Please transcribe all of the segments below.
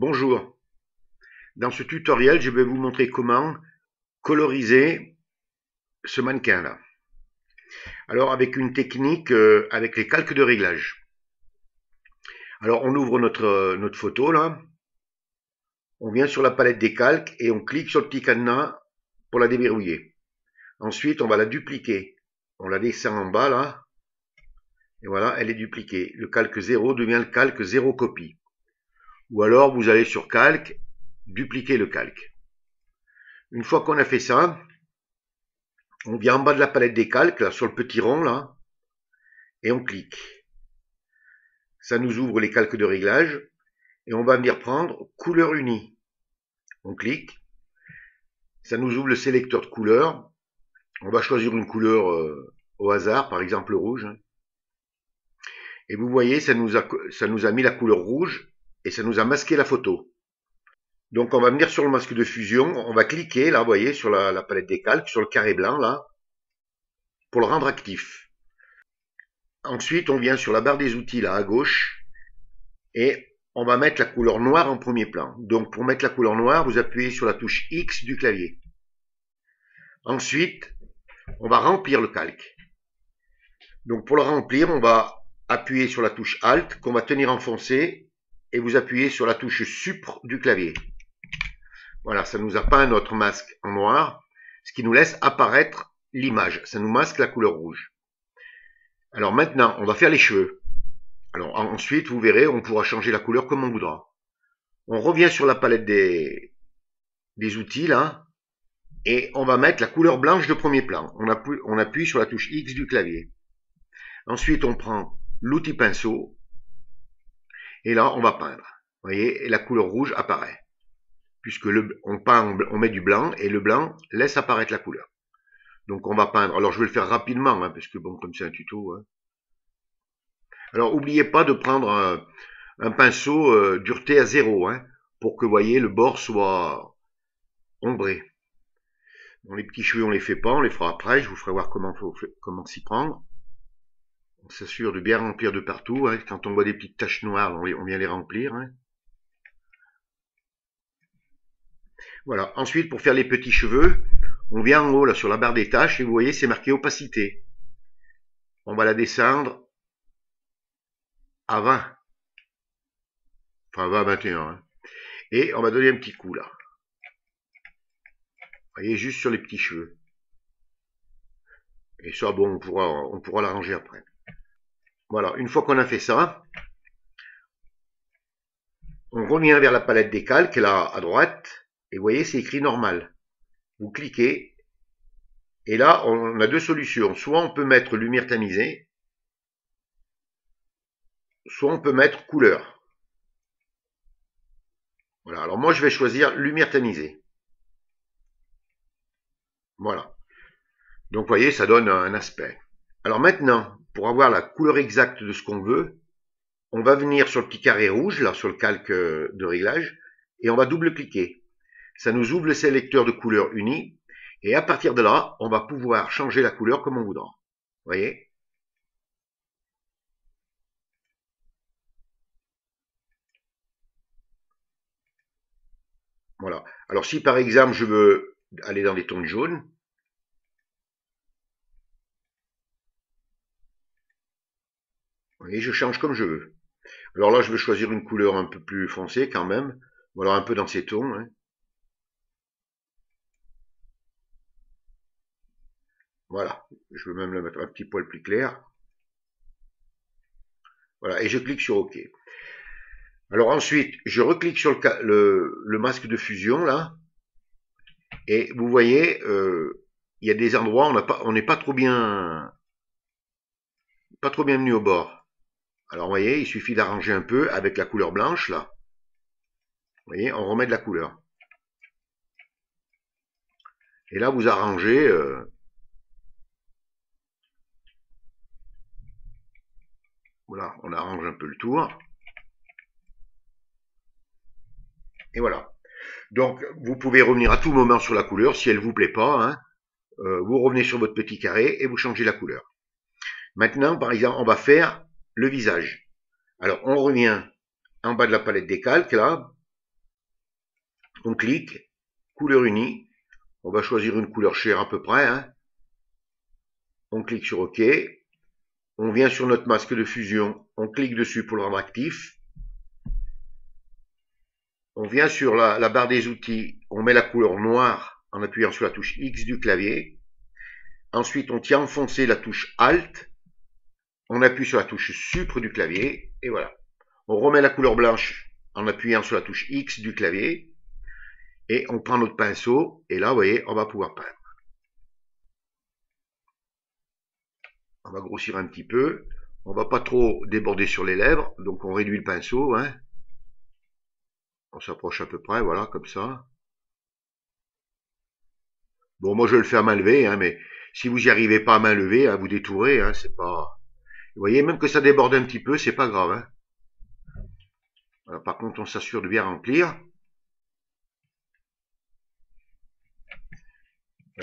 Bonjour, dans ce tutoriel je vais vous montrer comment coloriser ce mannequin là. Alors avec une technique avec les calques de réglage. Alors on ouvre notre photo là, on vient sur la palette des calques et on clique sur le petit cadenas pour la déverrouiller. Ensuite on va la dupliquer, on la descend en bas là, et voilà elle est dupliquée. Le calque 0 devient le calque 0 copie. Ou alors vous allez sur calque, dupliquer le calque. Une fois qu'on a fait ça, on vient en bas de la palette des calques, là, sur le petit rond, là, et on clique. Ça nous ouvre les calques de réglage, et on va venir prendre couleur unie. On clique. Ça nous ouvre le sélecteur de couleurs. On va choisir une couleur au hasard, par exemple le rouge. Et vous voyez, ça nous a mis la couleur rouge, et ça nous a masqué la photo. Donc on va venir sur le masque de fusion, on va cliquer, là, vous voyez, sur la palette des calques, sur le carré blanc, là, pour le rendre actif. Ensuite, on vient sur la barre des outils, là, à gauche, et on va mettre la couleur noire en premier plan. Donc, pour mettre la couleur noire, vous appuyez sur la touche X du clavier. Ensuite, on va remplir le calque. Donc, pour le remplir, on va appuyer sur la touche Alt, qu'on va tenir enfoncée, et vous appuyez sur la touche Supr du clavier. Voilà, ça nous a peint notre masque en noir, ce qui nous laisse apparaître l'image. Ça nous masque la couleur rouge. Alors maintenant, on va faire les cheveux. Alors ensuite, vous verrez, on pourra changer la couleur comme on voudra. On revient sur la palette des outils, là, et on va mettre la couleur blanche de premier plan. On appuie sur la touche X du clavier. Ensuite, on prend l'outil pinceau, et là, on va peindre. Vous voyez, et la couleur rouge apparaît. Puisque on met du blanc, et le blanc laisse apparaître la couleur. Donc on va peindre. Alors je vais le faire rapidement, parce que bon, comme c'est un tuto. Alors n'oubliez pas de prendre un pinceau dureté à 0, pour que vous voyez le bord soit ombré. Bon, les petits cheveux on les fait pas, on les fera après, je vous ferai voir comment s'y prendre. On s'assure de bien remplir de partout, quand on voit des petites taches noires, on vient les remplir. Voilà, ensuite pour faire les petits cheveux, on vient en haut là sur la barre des tâches et vous voyez c'est marqué opacité. On va la descendre à 20. Enfin 20 à 21. Et on va donner un petit coup là. Vous voyez, juste sur les petits cheveux. Et ça, bon, on pourra l'arranger après. Voilà, une fois qu'on a fait ça, on revient vers la palette des calques, là, à droite, et vous voyez, c'est écrit normal. Vous cliquez, et là, on a deux solutions. Soit on peut mettre lumière tamisée, soit on peut mettre couleur. Voilà, alors moi, je vais choisir lumière tamisée. Voilà. Donc, vous voyez, ça donne un aspect. Alors maintenant, pour avoir la couleur exacte de ce qu'on veut, on va venir sur le petit carré rouge, là, sur le calque de réglage, et on va double-cliquer. Ça nous ouvre le sélecteur de couleurs unis, et à partir de là, on va pouvoir changer la couleur comme on voudra. Vous voyez ? Voilà. Alors si par exemple je veux aller dans les tons de jaune, vous voyez, je change comme je veux. Alors là, je vais choisir une couleur un peu plus foncée quand même. Voilà, un peu dans ces tons. Voilà, je veux même le mettre un petit poil plus clair. Voilà, et je clique sur OK. Alors ensuite, je reclique sur le masque de fusion, là. Et vous voyez, il y a des endroits où on n'est pas trop bien venu au bord. Alors vous voyez, il suffit d'arranger un peu avec la couleur blanche, là. Vous voyez, on remet de la couleur. Et là, vous arrangez... voilà, on arrange un peu le tour. Et voilà. Donc, vous pouvez revenir à tout moment sur la couleur, si elle ne vous plaît pas. Vous revenez sur votre petit carré et vous changez la couleur. Maintenant, par exemple, on va faire le visage. Alors, on revient en bas de la palette des calques, là. On clique, couleur unie. On va choisir une couleur chère à peu près. Hein. On clique sur OK. On vient sur notre masque de fusion. On clique dessus pour le rendre actif. On vient sur la barre des outils. On met la couleur noire en appuyant sur la touche X du clavier. Ensuite, on tient enfoncé la touche Alt. On appuie sur la touche Supre du clavier. Et voilà. On remet la couleur blanche en appuyant sur la touche X du clavier. Et on prend notre pinceau. Et là, vous voyez, on va pouvoir peindre. On va grossir un petit peu. On va pas trop déborder sur les lèvres. Donc, on réduit le pinceau. Hein. On s'approche à peu près, voilà, comme ça. Bon, moi, je le fais à main levée, hein, mais si vous n'y arrivez pas à main levée, hein, vous détourez, hein, c'est pas... Vous voyez, même que ça déborde un petit peu, c'est pas grave. Hein. Voilà, par contre, on s'assure de bien remplir.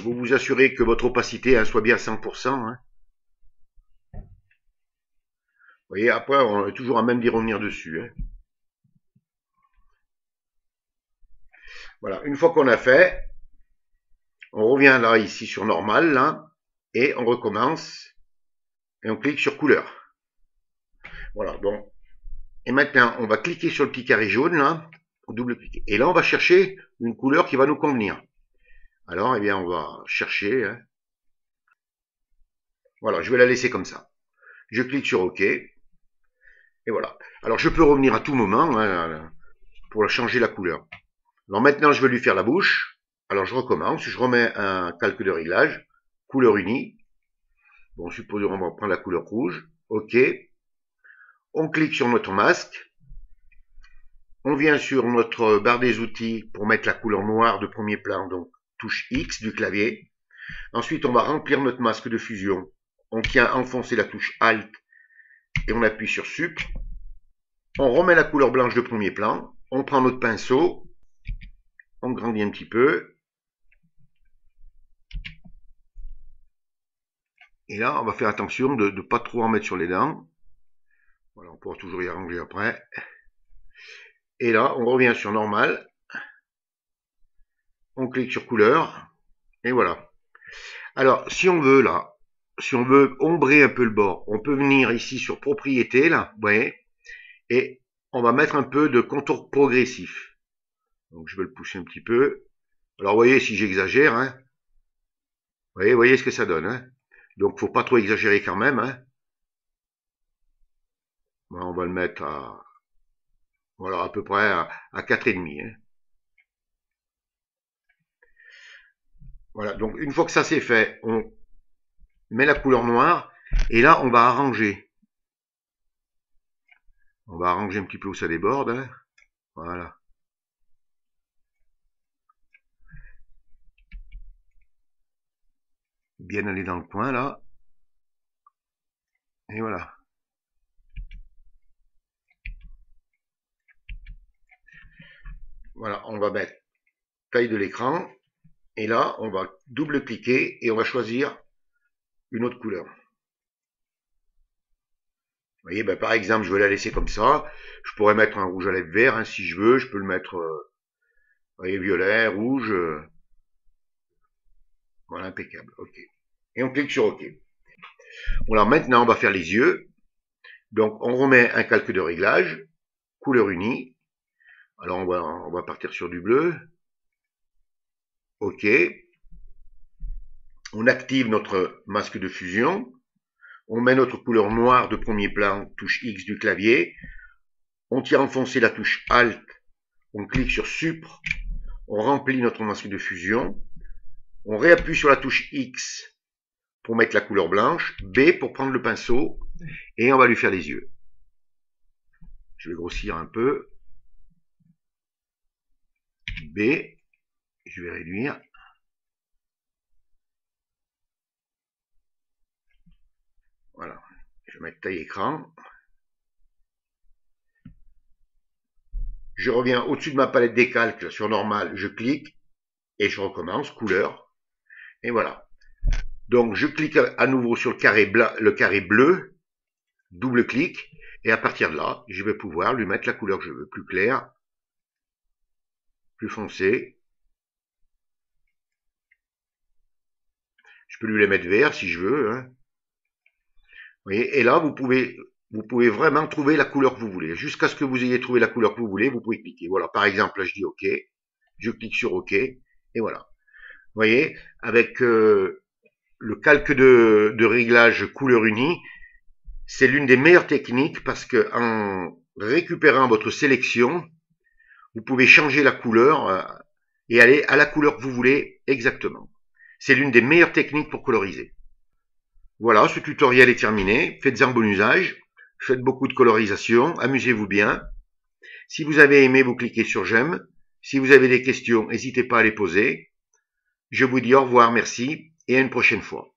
Vous vous assurez que votre opacité hein, soit bien à 100%. Hein. Vous voyez, après, on est toujours à même d'y revenir dessus. Hein. Voilà, une fois qu'on a fait, on revient là, ici, sur normal, là, et on recommence, et on clique sur couleur. Voilà, bon. Et maintenant, on va cliquer sur le petit carré jaune, là, double-cliquer. Et là, on va chercher une couleur qui va nous convenir. Alors, eh bien, on va chercher. Hein. Voilà, je vais la laisser comme ça. Je clique sur OK. Et voilà. Alors, je peux revenir à tout moment hein, pour changer la couleur. Alors, maintenant, je vais lui faire la bouche. Alors, je recommence. Je remets un calque de réglage. Couleur unie. Bon, supposons on va prendre la couleur rouge. OK. On clique sur notre masque. On vient sur notre barre des outils pour mettre la couleur noire de premier plan. Donc, touche X du clavier. Ensuite, on va remplir notre masque de fusion. On tient enfoncé la touche Alt et on appuie sur Sup. On remet la couleur blanche de premier plan. On prend notre pinceau. On grandit un petit peu. Et là, on va faire attention de ne pas trop en mettre sur les dents. Voilà, on pourra toujours y arranger après. Et là, on revient sur normal. On clique sur couleur. Et voilà. Alors, si on veut là, si on veut ombrer un peu le bord, on peut venir ici sur propriété, là, vous voyez, et on va mettre un peu de contour progressif. Donc, je vais le pousser un petit peu. Alors, vous voyez, si j'exagère, hein, vous voyez ce que ça donne. Hein. Donc, faut pas trop exagérer quand même. Hein. On va le mettre à, voilà, à peu près à 4,5. Hein. Voilà, donc une fois que ça c'est fait, on met la couleur noire, et là, on va arranger. On va arranger un petit peu où ça déborde. Hein. Voilà. Bien aller dans le coin, là. Et voilà. Voilà, on va mettre taille de l'écran. Et là, on va double-cliquer et on va choisir une autre couleur. Vous voyez, ben, par exemple, je vais la laisser comme ça. Je pourrais mettre un rouge à lèvres vert, hein, si je veux. Je peux le mettre, vous voyez, violet, rouge. Voilà, impeccable. OK. Et on clique sur OK. Voilà, maintenant, on va faire les yeux. Donc, on remet un calque de réglage. Couleur unie. Alors, on va partir sur du bleu. OK. On active notre masque de fusion. On met notre couleur noire de premier plan, touche X du clavier. On tient enfoncé la touche Alt. On clique sur Supre. On remplit notre masque de fusion. On réappuie sur la touche X pour mettre la couleur blanche. B pour prendre le pinceau. Et on va lui faire les yeux. Je vais grossir un peu. B. Je vais réduire. Voilà. Je vais mettre taille écran. Je reviens au-dessus de ma palette des calques sur normal. Je clique. Et je recommence. Couleur. Et voilà. Donc je clique à nouveau sur le carré bleu. Double-clic. Et à partir de là, je vais pouvoir lui mettre la couleur que je veux. Plus claire, plus foncé. Je peux lui les mettre vert si je veux. Hein. Vous voyez, et là, vous pouvez vraiment trouver la couleur que vous voulez. Jusqu'à ce que vous ayez trouvé la couleur que vous voulez, vous pouvez cliquer. Voilà, par exemple, là, je dis OK. Je clique sur OK. Et voilà. Vous voyez, avec le calque de réglage couleur unie, c'est l'une des meilleures techniques parce que en récupérant votre sélection, vous pouvez changer la couleur et aller à la couleur que vous voulez exactement. C'est l'une des meilleures techniques pour coloriser. Voilà, ce tutoriel est terminé. Faites-en bon usage. Faites beaucoup de colorisation. Amusez-vous bien. Si vous avez aimé, vous cliquez sur j'aime. Si vous avez des questions, n'hésitez pas à les poser. Je vous dis au revoir, merci et à une prochaine fois.